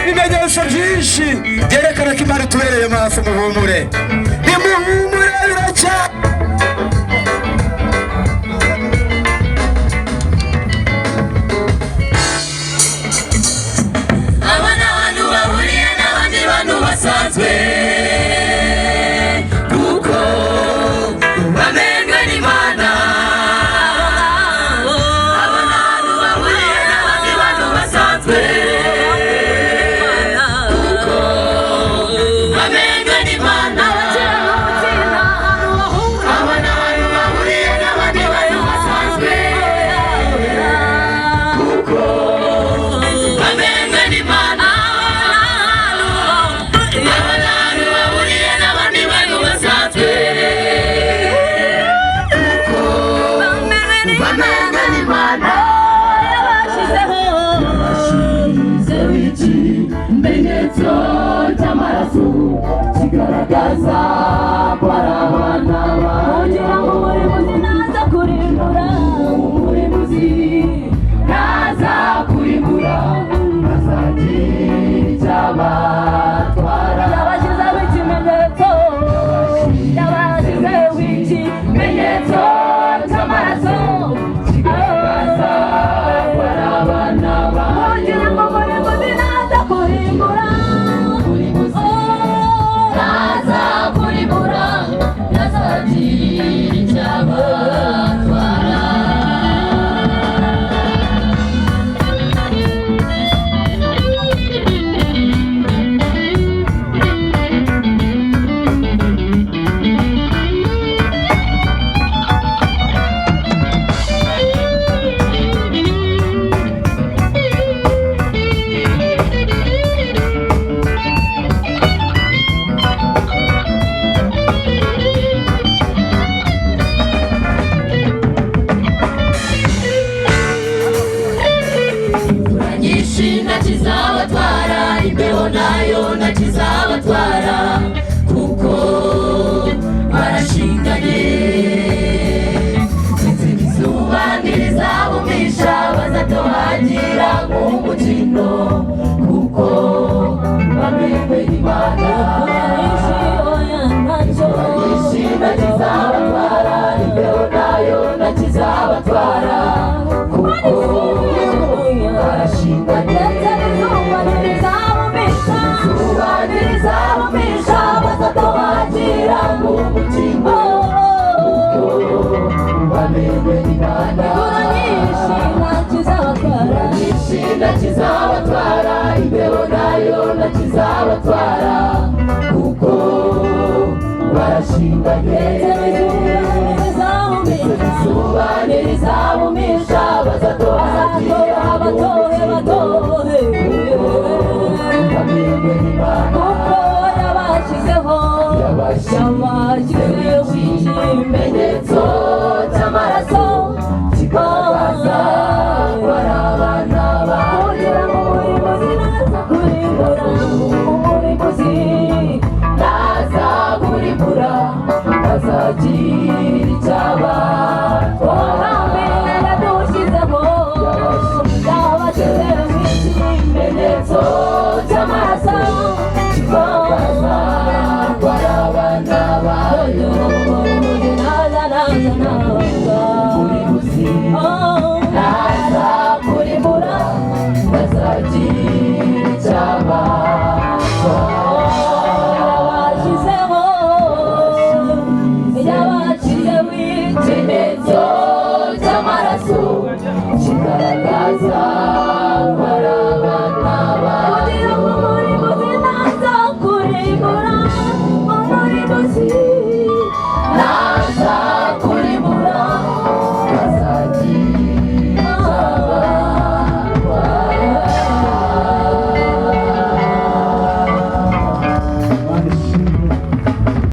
Ibimenyesho byinshi byerekana ko Imana itubereye maso. Muhumure, nimuhumure biraca. Abana bantu bahuriye n'abandi bantu basanzwe kuko bamenywe n'Imana. Abana bantu bahuriye n'abandi bantu basanzwe kigaragaza para abana kugira ngo umurimbuzi naza kurimbura, umurimbuzi naza kurimbura, azagira icyabatwara. Yabashyizeho ikimenyetso, yabashyizeho ikimenyetso cy'amaraso kigaragaza para abana kugira ngo umurimbuzi naza kurimbura, ntakizabatwara, imbeho nayo ntakizabatwara kuko barashinganye. Ndetse n'izuba ntirizabumisha, bazatohagira nk'umukino kuko bamenywe n'Imana. Ntakizabatwara, imbeho nayo ntakizabatwara kuko barashinganye. Izuba ntirizabumisha ntakizabatwara, imbeho nayo ntakizabatwara, kuko barashinganye. Izuba ntirizabumisha, bazatoha batohe batohe, kuko yabashyizeho ikimenyetso cy'amaraso kigaragaza ko ari abana bayo. Umurimbuzi naza kurimbura, azagira icyaba. Umwami yadushyizeho ikimenyetso cy'amaraso kigaragaza ko ari abana bayo. Umurimbuzi naza kurimbura, azagira icyaba. Ikimenyetso cy'amaraso kigaragaza